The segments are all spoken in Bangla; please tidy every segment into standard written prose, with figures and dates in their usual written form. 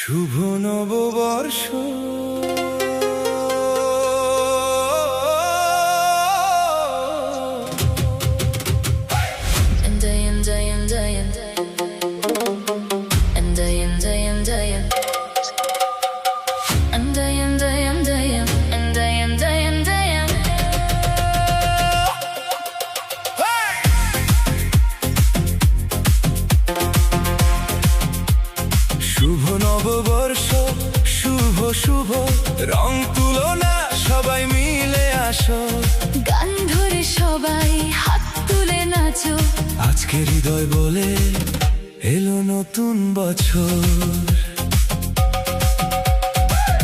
শুভ নববর্ষ। শুভ নববর্ষ, শুভ শুভ রং তুলনা, সবাই মিলে আসো, গান ধরে সবাই হাত তুলে নাচো। আজকে হৃদয় বলে এলো নতুন বছর।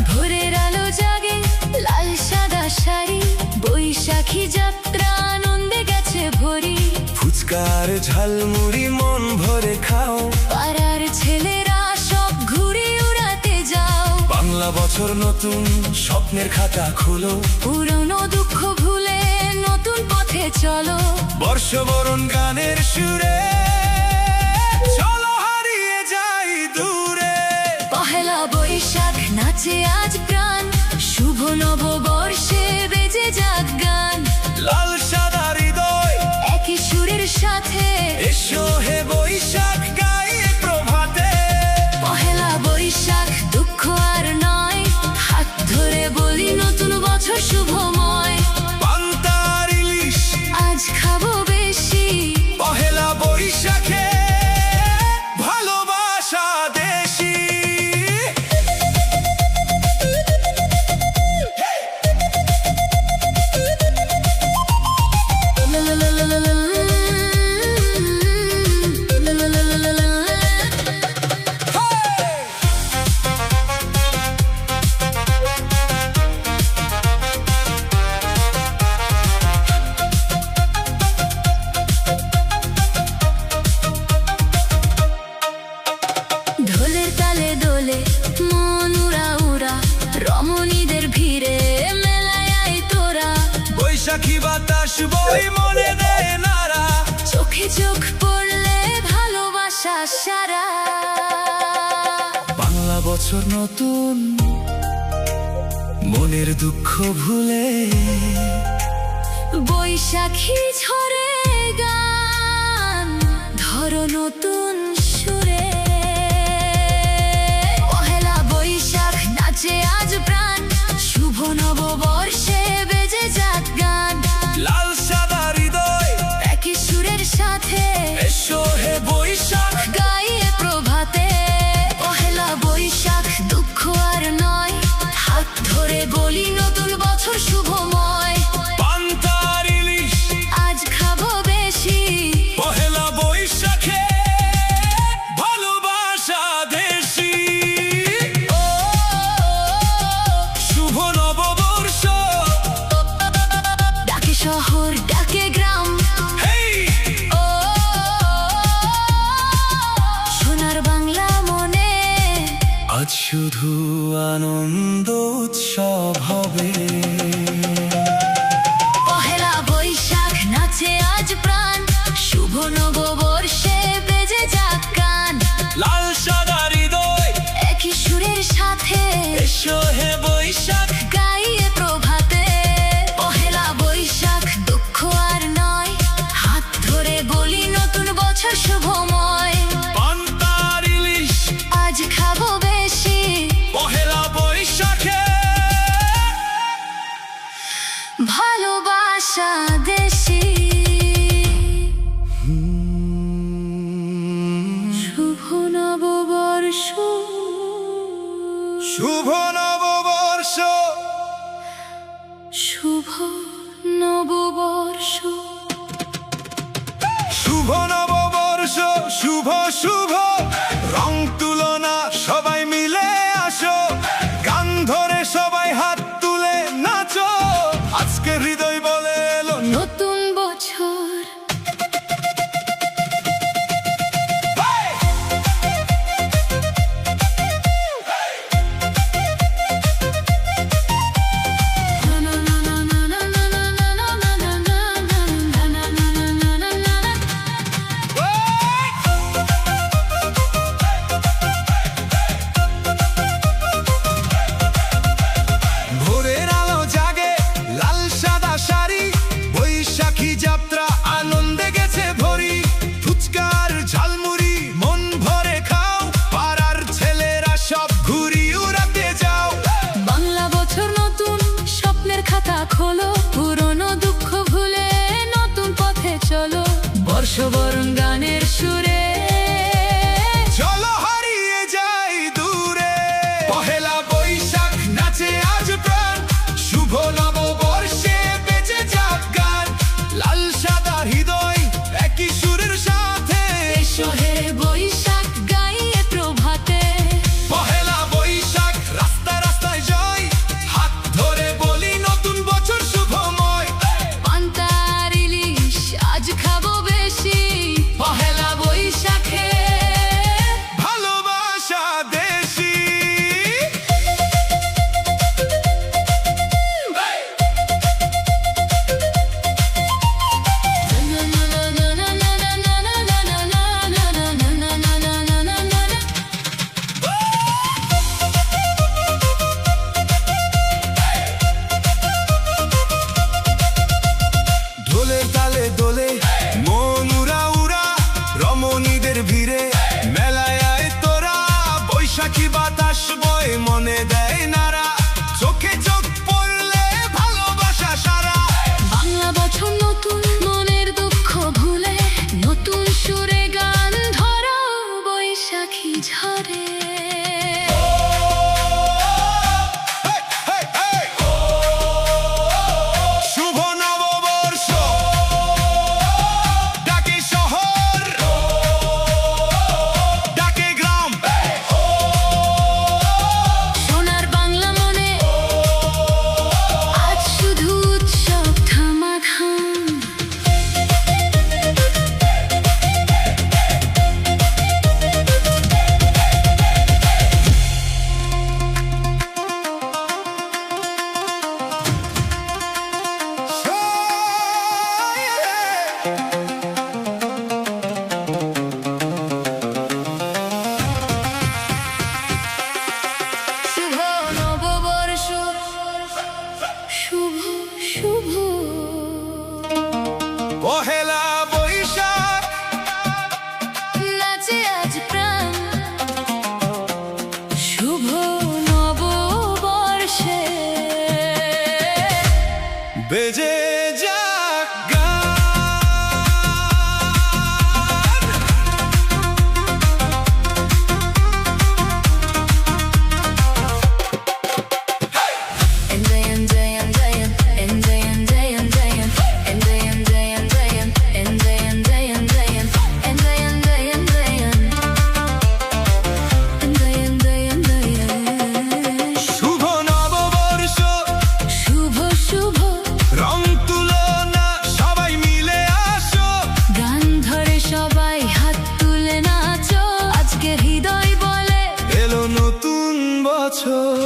ভোরের আলো জাগে, লাল সাদা শাড়ি, বৈশাখী যাত্রা আনন্দে গেছে ভরি। ফুচকার ঝালমুড়ি মন ভরে খাও, পাড়ার ছেলেরা সব ঘুরে উড়াতে যাও। বাংলা বছর নতুন স্বপ্নের খাতা খোলো, পুরনো দুঃখ ভুলে নতুন পথে চলো। বর্ষবরণ গানের সুরে চলো হারিয়ে যাই দূরে। পহেলা বৈশাখ নাচে আজ প্রাণ, শুভ নববর্ষে বেজে যাক গান। লাল সাদা হৃদয় একই সুরের সাথে এসো হে বৈশাখ গায়ে প্রভাতে। পহেলা বৈশাখ দুঃখ আর নয়, হাত ধরে বলি নতুন বছর শুভময়। পান্তার ইলিশ আজ খাবো বেশি, পহেলা বৈশাখে ভালোবাসা দেশি। ঢোলের তালে দোলে মন উড়া উড়া, রমণীদের ভিড়ে মেলায় আয় তোরা। বৈশাখী বাতাস বই মনে দেয় নারা, চোখে চোখ পড়লে ভালোবাসা সারা। বাংলা বছর নতুন মনের দুঃখ ভুলে, বৈশাখী ঝরে গান ধরো নতুন সুরে। পহেলা বৈশাখ নাচে আজ প্রাণ, শুভ নববর্ষে বেজে যাক গান। লাল সাদা হৃদয় একই সুরের সাথে এসো হে বৈশাখ গাইয়ে প্রভাতে। পহেলা বৈশাখ দুঃখ আর নয়, হাত ধরে বলি নতুন বছর শুভময়। পান্তার ইলিশ আজ খাবো বেশি, পহেলা বৈশাখে ভালোবাসা দেশি। ও শুভ নববর্ষ, ডাকে শহর ডাকে গ্রাম, হেই ও সোনার বাংলা মনে। আজ শুধু আনন্দ উৎসব হবে। পহেলা বৈশাখ নাচে আজ প্রাণ, শুভ নববর্ষে বেজে যাক গান। লাল সাদা হৃদয় একই সুরের সাথে এসো হে বৈশাখ গাইয়ে প্রভাতে। পহেলা বৈশাখ দুঃখ আর নয়, হাত ধরে বলি নতুন বছর শুভময়। পান্তার ইলিশ আজ খাবো বেশি, পহেলা বৈশাখে ভালোবাসা দেশি। শুভ নববর্ষ, শুভ নববর্ষ, শুভ নববর্ষ। শুভ নববর্ষ, শুভ শুভ রং তুলনা, সবাই মিলে আসো, গান ধরে সবাই হাত তুলে নাচো, আজকে হৃদয় বলে এলো নতুন বছর। পাখি বাতাস বয় মনে দেয় নারা, চোখে চোখ পড়লে ভালোবাসা সারা। বাংলা বছর নতুন মনের দুঃখ ভুলে, নতুন সুরে গান ধরো বৈশাখী ঝরে। শুভ নববর্ষ ডাকে শহর, ডাকে গ্রাম, সোনার বাংলা মনে আজ শুধু উৎসব থামাথাম। শুভ নববর্ষ, শুভ শুভ পহেলা বৈশাখ নাচে আজ প্রাণ, শুভ নববর্ষে বেজে যাক গান। শুভ নববর্ষ, শুভ শুভ রং তুলো না সবাই মিলে আসো, গান ধরে সবাই হাত তুলে নাচো, আজকে হৃদয় বলে এলো নতুন বছর।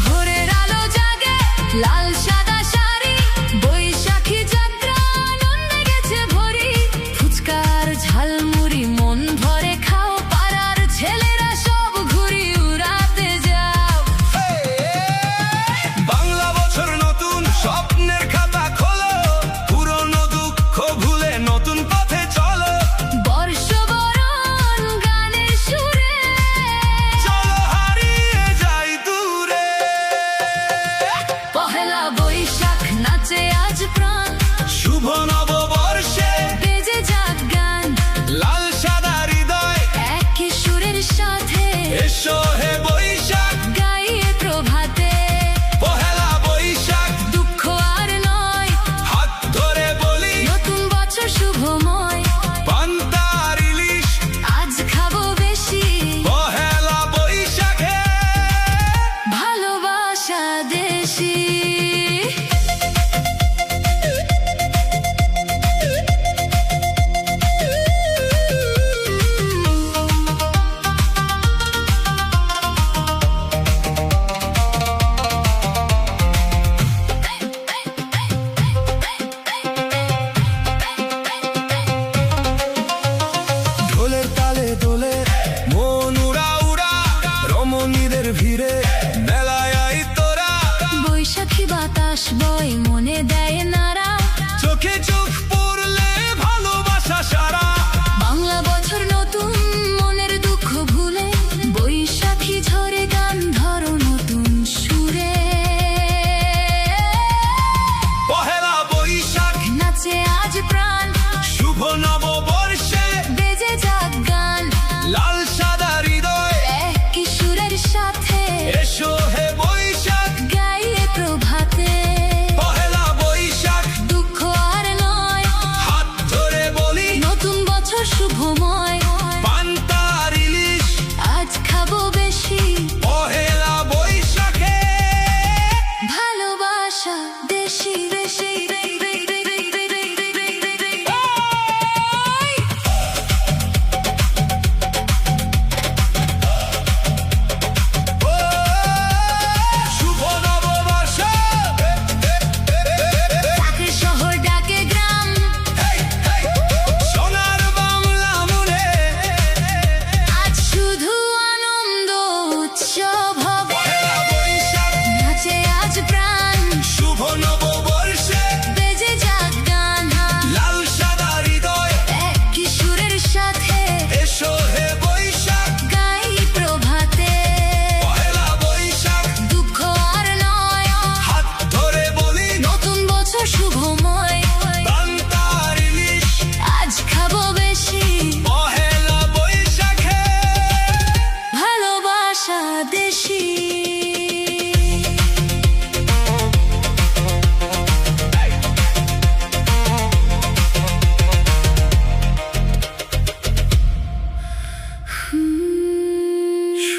ভোরের আলো জাগে, লাল সাদা শাড়ি, বৈশাখী যাত্রা আনন্দে গেছে ভরি, ফুচকার ঝালমুড়ি মন ভরে খাও, পাড়ার ছেলেরা সব ঘুরি উড়াতে যাও। বাংলা বছর নতুন স্বপ্নের খাতা খোলো, পুরনো দুঃখ ভুলে নতুন পথে চলো।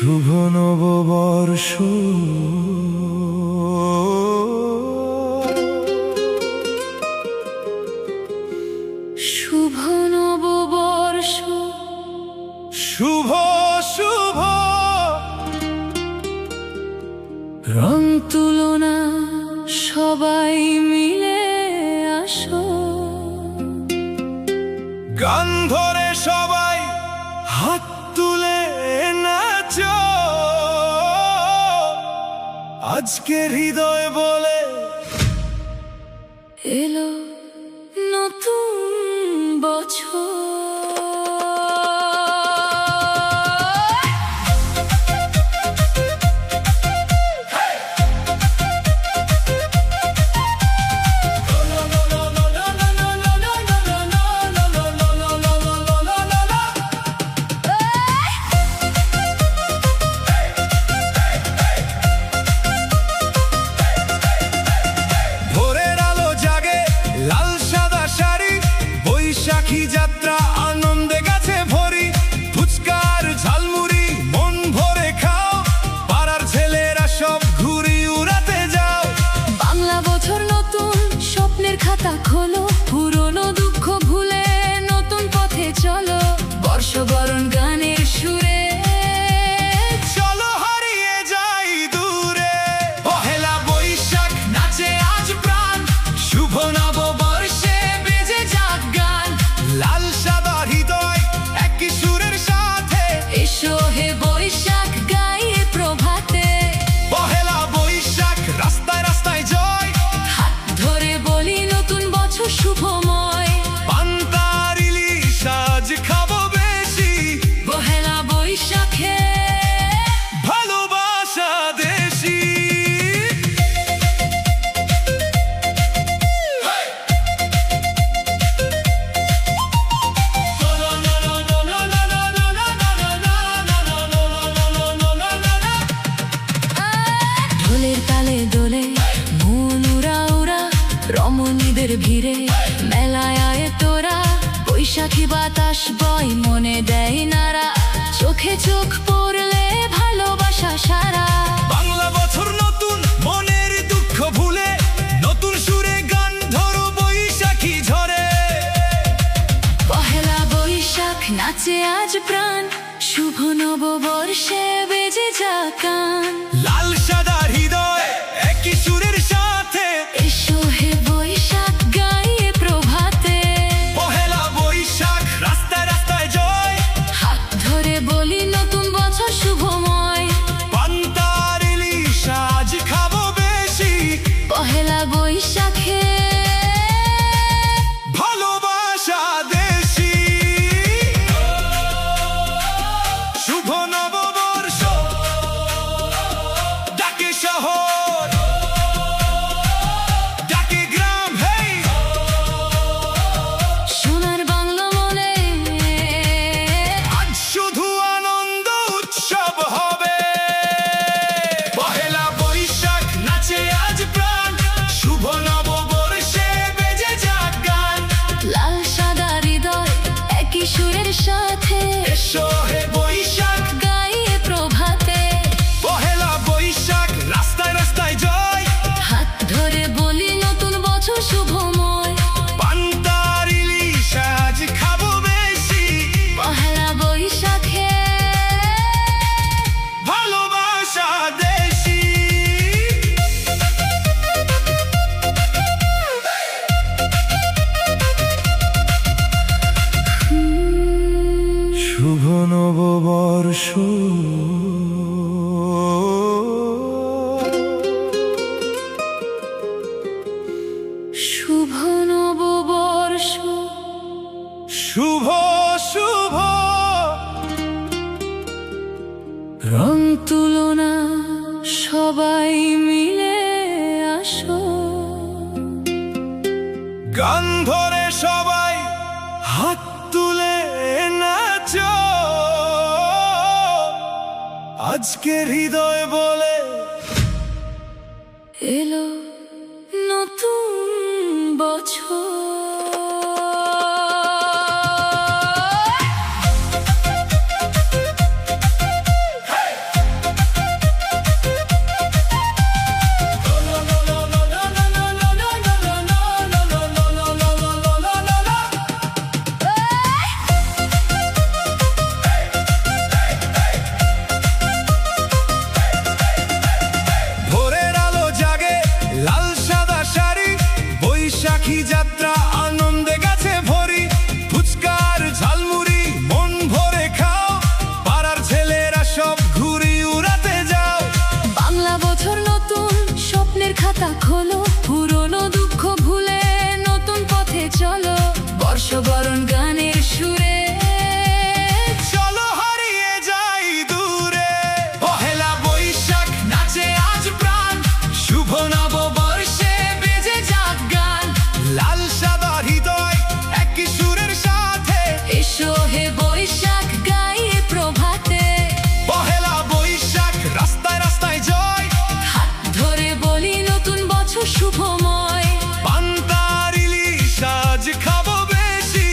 শুভ নববর্ষ শুভ নববর্ষ শুভ শুভ রং তুলনা সবাই মিলে আসো গান ধরে সবাই হাত তুলে নাচো আজকে হৃদয় বলে এলো নতুন বছর ভোরের আলো জাগে লাল সাদা শাড়ি বৈশাখী যাত্রা আনন্দে গেছে ভরি ফুচকার ঝালমুড়ি মন ভরে খাও পাড়ার ছেলেরা সব ঘুরি উড়াতে যাও বাংলা বছর নতুন স্বপ্নের খাতা খোলো পুরনো দুঃখ ভুলে নতুন পথে চলো বর্ষবরণ গানের সুরে চলো হারিয়ে যাই দূরে পহেলা বৈশাখ নাচে আজ প্রাণ শুভ নববর্ষে বেজে যাক গান লাল সাদা হৃদয় একই সুরের সাথে এসো হে বৈশাখ গায়ে প্রভাতে পহেলা বৈশাখ রাস্তায় রাস্তায় জয় হাত ধরে বলি নতুন বছর শুভময় পান্তার ইলিশ আজ খাবো বেশি পহেলা বৈশাখে ভালোবাসা দেশি ঢোলের তালে দোলে মন উড়া উড়া রমণীদের ভিড়ে মেলায় আয় তোরা বৈশাখী বাতাস বয় মনে দেয় নারা চোখে চোখ পড়লে ভালোবাসা সারা বাংলা বছর নতুন মনের দুঃখ ভুলে নতুন সুরে গান ধরো বৈশাখী ঝরে পহেলা বৈশাখ নাচে আজ প্রাণ শুভ নববর্ষে বেজে যাক গান লাল সাদা হৃদয় একই সুরের সাথে এসো হে বৈশাখ গায়ে প্রভাতে পহেলা বৈশাখ রাস্তায় রাস্তায় জয় হাত ধরে বলি নতুন বছর শুভময় পান্তার ইলিশ আজ খাবো বেশি পহেলা বৈশাখে ভালোবাসা দেশি শুভ নববর্ষ ডাকে শহর ডাকে গ্রাম হেই সোনার বাংলা মনে আজ শুধু আনন্দ উৎসব হবে পহেলা বৈশাখ নাচে আজ প্রাণ শুভ নববর্ষে বেজে যাক গান লাল সাদা হৃদয় একই সুরের সাথে এসো হে বৈশাখ গায়ে প্রভাতে পহেলা বৈশাখ রাস্তায় রাস্তায় জয় হাত ধরে বলি নতুন বছর শুভময় পান্তার ইলিশ আজ খাবো বেশি পহেলা বৈশাখে ভালোবাসা দেশি শুভ নববর্ষ শুভ নববর্ষ শুভ শুভ রং তুলনা সবাই মিলে আসো গান ধরে সবাই হাত তুলে নাচো আজকে হৃদয় বলে এলো নতুন বছর গানের সুরে চলো হারিয়ে যাই দূরে। পহেলা বৈশাখ নাচে আজ প্রাণ, শুভ নববর্ষে বেজে যাক গান। লাল সাদা হৃদয় একই সুরের সাথে, এসো হে বৈশাখ গাই প্রভাতে। পহেলা বৈশাখ রাস্তায় রাস্তায় জয়, হাত ধরে বলি নতুন বছর শুভময়। পান্তার ইলিশ আজ খাবো বেশি,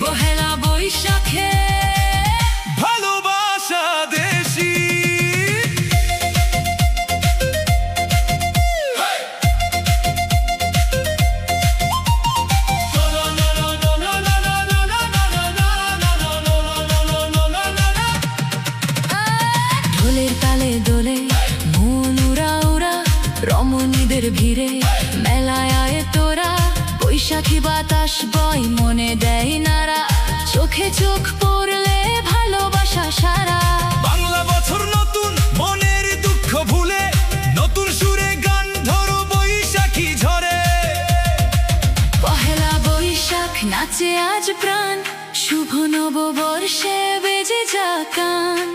পহেলা বৈশাখে ভালোবাসা দেশি। ঢোলের তালে দোলে মন উড়া উড়া, রমণীদের ভিড়ে মেলায় আয় তোরা। বৈশাখী বাতাস বয় মনে দেয় নাড়া, চোখে চোখ পড়লে ভালোবাসা সারা। বাংলা বছর নতুন মনের দুঃখ ভুলে, নতুন সুরে গান ধরো বৈশাখী ঝরে। পহেলা বৈশাখ নাচে আজ প্রাণ, শুভ নববর্ষে বেজে যাক গান।